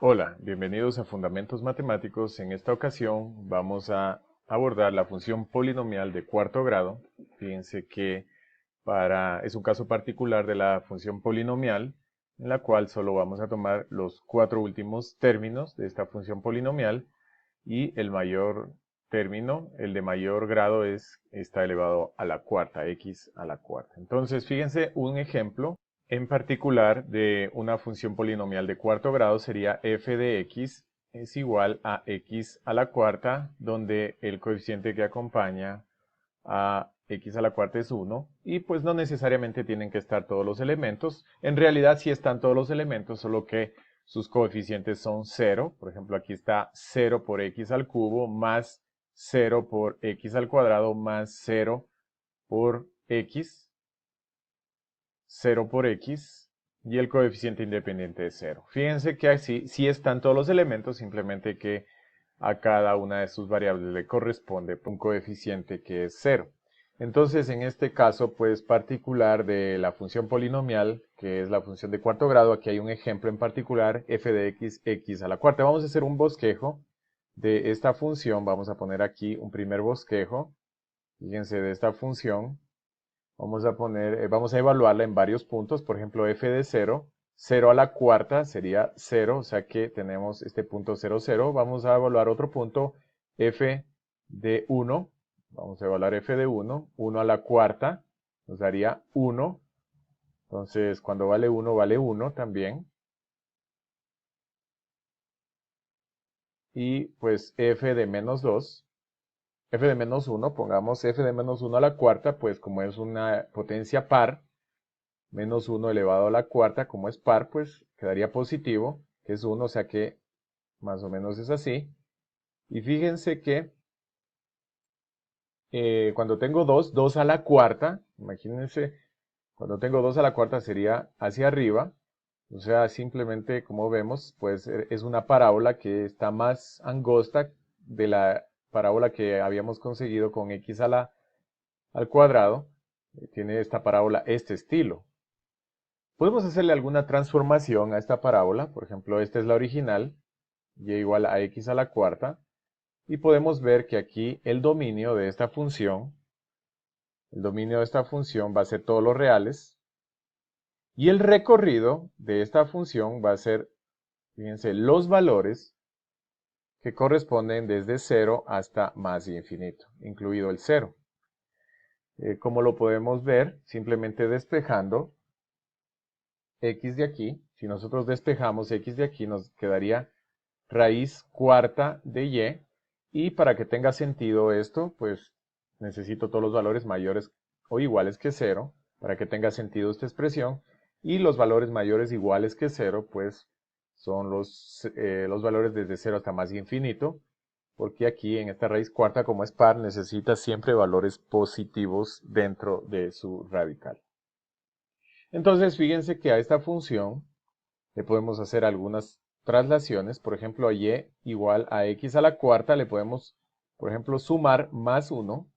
Hola, bienvenidos a Fundamentos Matemáticos. En esta ocasión vamos a abordar la función polinomial de cuarto grado. Fíjense que es un caso particular de la función polinomial, en la cual solo vamos a tomar los cuatro últimos términos de esta función polinomial y el mayor término, el de mayor grado, está elevado a la cuarta, x a la cuarta. Entonces, fíjense un ejemplo en particular de una función polinomial de cuarto grado sería f de x es igual a x a la cuarta, donde el coeficiente que acompaña a x a la cuarta es 1, y pues no necesariamente tienen que estar todos los elementos. En realidad sí están todos los elementos, solo que sus coeficientes son 0. Por ejemplo, aquí está 0 por x al cubo más 0 por x al cuadrado más 0 por x, 0 por x, y el coeficiente independiente es 0. Fíjense que así sí están todos los elementos, simplemente que a cada una de sus variables le corresponde un coeficiente que es 0. Entonces, en este caso, pues particular de la función polinomial, que es la función de cuarto grado, aquí hay un ejemplo en particular, f de x, x a la cuarta. Vamos a hacer un bosquejo de esta función. Vamos a poner aquí un primer bosquejo, fíjense, de esta función. Vamos a evaluarla en varios puntos. Por ejemplo, f de 0, 0 a la cuarta sería 0, o sea que tenemos este punto 0, 0. Vamos a evaluar otro punto, f de 1. Vamos a evaluar f de 1, 1 a la cuarta nos daría 1. Entonces, cuando vale 1 también. Y pues f de menos 2, f de menos 1, pongamos f de menos 1 a la cuarta, pues como es una potencia par, menos 1 elevado a la cuarta, como es par, pues quedaría positivo, que es 1, o sea que más o menos es así. Y fíjense que cuando tengo 2, 2 a la cuarta, imagínense, cuando tengo 2 a la cuarta sería hacia arriba, o sea, simplemente como vemos, pues es una parábola que está más angosta de la parábola que habíamos conseguido con x al cuadrado. Tiene esta parábola este estilo. Podemos hacerle alguna transformación a esta parábola. Por ejemplo, esta es la original, y igual a x a la cuarta. Y podemos ver que aquí el dominio de esta función, va a ser todos los reales. Y el recorrido de esta función va a ser, fíjense, los valores que corresponden desde 0 hasta más infinito, incluido el 0. Como lo podemos ver, simplemente despejando x de aquí, si nosotros despejamos x de aquí, nos quedaría raíz cuarta de y, y para que tenga sentido esto, pues necesito todos los valores mayores o iguales que 0, para que tenga sentido esta expresión, y los valores mayores iguales que 0, pues son los valores desde 0 hasta más infinito, porque aquí en esta raíz cuarta, como es par, necesita siempre valores positivos dentro de su radical. Entonces, fíjense que a esta función le podemos hacer algunas traslaciones. Por ejemplo, a y igual a x a la cuarta le podemos, por ejemplo, sumar más 1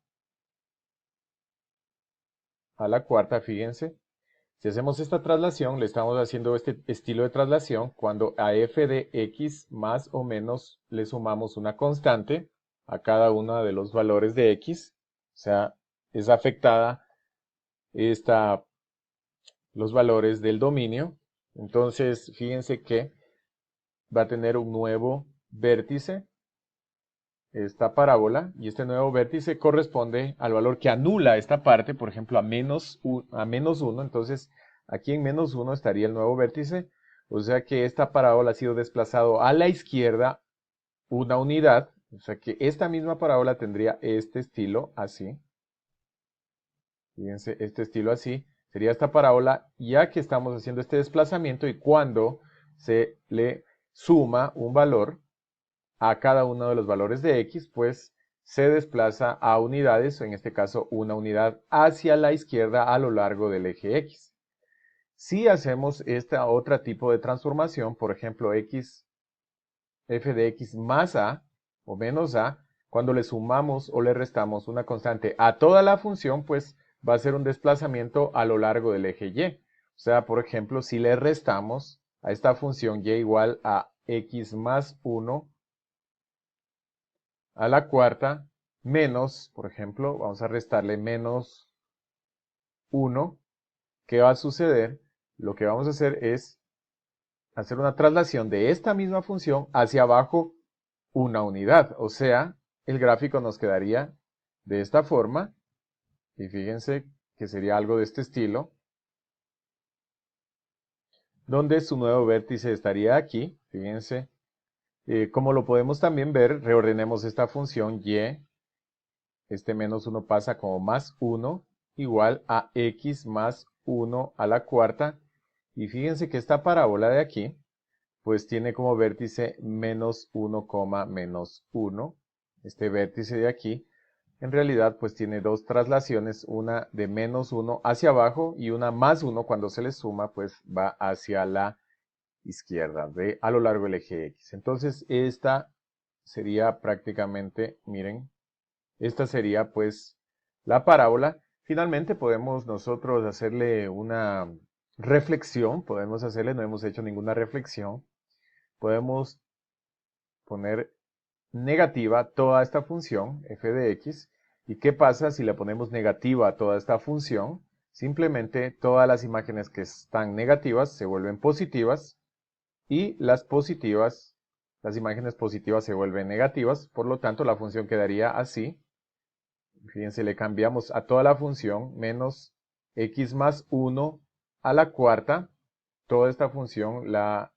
a la cuarta, fíjense. Si hacemos esta traslación, le estamos haciendo este estilo de traslación cuando a f de x más o menos le sumamos una constante a cada uno de los valores de x. O sea, es afectada los valores del dominio. Entonces, fíjense que va a tener un nuevo vértice, esta parábola, y este nuevo vértice corresponde al valor que anula esta parte, por ejemplo, a menos 1. Entonces, aquí en menos 1 estaría el nuevo vértice, o sea que esta parábola ha sido desplazado a la izquierda una unidad, o sea que esta misma parábola tendría este estilo así. Fíjense, este estilo así sería esta parábola, ya que estamos haciendo este desplazamiento, y cuando se le suma un valor a cada uno de los valores de x, pues se desplaza a unidades, o en este caso una unidad hacia la izquierda a lo largo del eje x. Si hacemos esta otra tipo de transformación, por ejemplo, f de x más a o menos a, cuando le sumamos o le restamos una constante a toda la función, pues va a ser un desplazamiento a lo largo del eje y. O sea, por ejemplo, si le restamos a esta función y igual a x más 1 a la cuarta menos, por ejemplo, vamos a restarle menos 1. ¿Qué va a suceder? Lo que vamos a hacer es hacer una traslación de esta misma función hacia abajo una unidad. O sea, el gráfico nos quedaría de esta forma. Y fíjense que sería algo de este estilo, donde su nuevo vértice estaría aquí. Fíjense, como lo podemos también ver, reordenemos esta función y, este menos 1 pasa como más 1, igual a x más 1 a la cuarta. Y fíjense que esta parábola de aquí, pues tiene como vértice menos 1, menos 1. Este vértice de aquí, en realidad, pues tiene dos traslaciones, una de menos 1 hacia abajo y una más 1 cuando se le suma, pues va hacia la izquierda, a lo largo del eje X. Entonces, esta sería prácticamente, miren, esta sería pues la parábola. Finalmente podemos nosotros hacerle una reflexión, no hemos hecho ninguna reflexión. Podemos poner negativa toda esta función, f de x. ¿Y qué pasa si le ponemos negativa a toda esta función? Simplemente todas las imágenes que están negativas se vuelven positivas y las imágenes positivas se vuelven negativas. Por lo tanto, la función quedaría así. Fíjense, le cambiamos a toda la función menos x más 1 a la cuarta. Toda esta función la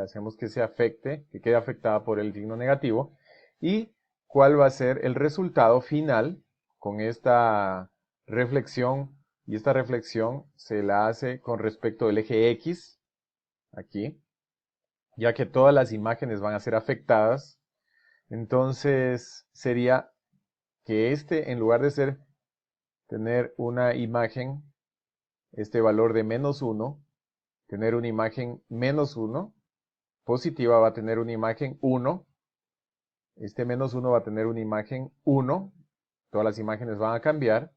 hacemos que se afecte, que quede afectada por el signo negativo. ¿Y cuál va a ser el resultado final con esta reflexión? Y esta reflexión se la hace con respecto del eje X, aquí, ya que todas las imágenes van a ser afectadas. Entonces sería que en lugar de tener una imagen, este valor de menos 1, tener una imagen menos 1, positiva va a tener una imagen 1, este menos 1 va a tener una imagen 1, todas las imágenes van a cambiar,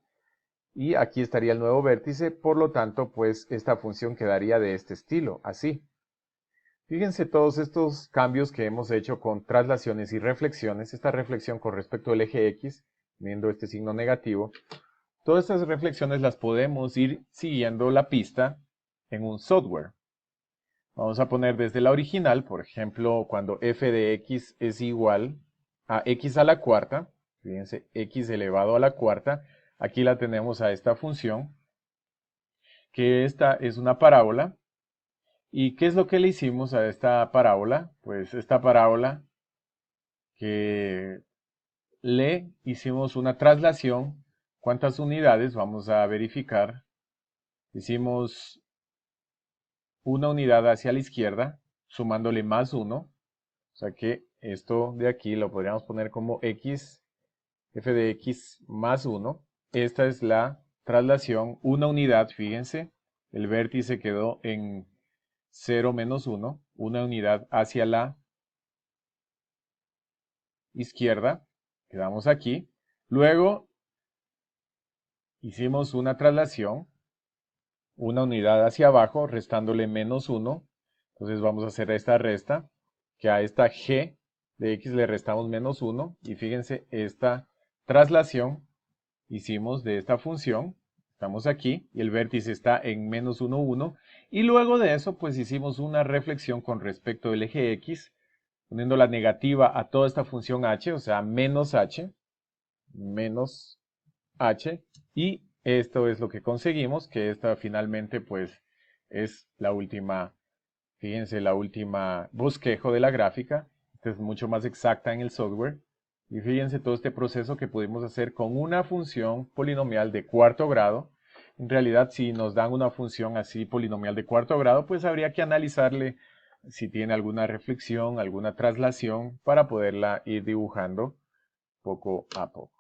y aquí estaría el nuevo vértice, por lo tanto, pues esta función quedaría de este estilo, así. Fíjense todos estos cambios que hemos hecho con traslaciones y reflexiones, esta reflexión con respecto al eje X, viendo este signo negativo, todas estas reflexiones las podemos ir siguiendo la pista en un software. Vamos a poner desde la original, por ejemplo, cuando f de x es igual a x a la cuarta, fíjense, x elevado a la cuarta, aquí la tenemos a esta función, que esta es una parábola. ¿Y qué es lo que le hicimos a esta parábola? Pues esta parábola que le hicimos una traslación. ¿Cuántas unidades? Vamos a verificar. Hicimos una unidad hacia la izquierda, sumándole más 1. O sea que esto de aquí lo podríamos poner como x, f de x más 1. Esta es la traslación, una unidad, fíjense. El vértice quedó en 0 menos 1, una unidad hacia la izquierda. Quedamos aquí. Luego hicimos una traslación, una unidad hacia abajo, restándole menos 1. Entonces vamos a hacer esta resta, que a esta g de x le restamos menos 1. Y fíjense, esta traslación hicimos de esta función. Estamos aquí y el vértice está en menos 1, 1. Y luego de eso, pues hicimos una reflexión con respecto del eje x, poniendo la negativa a toda esta función h, o sea, menos h, y esto es lo que conseguimos, que esta finalmente pues es la última, fíjense, la última bosquejo de la gráfica. Esta es mucho más exacta en el software. Y fíjense todo este proceso que pudimos hacer con una función polinomial de cuarto grado. En realidad, si nos dan una función así polinomial de cuarto grado, pues habría que analizarle si tiene alguna reflexión, alguna traslación, para poderla ir dibujando poco a poco.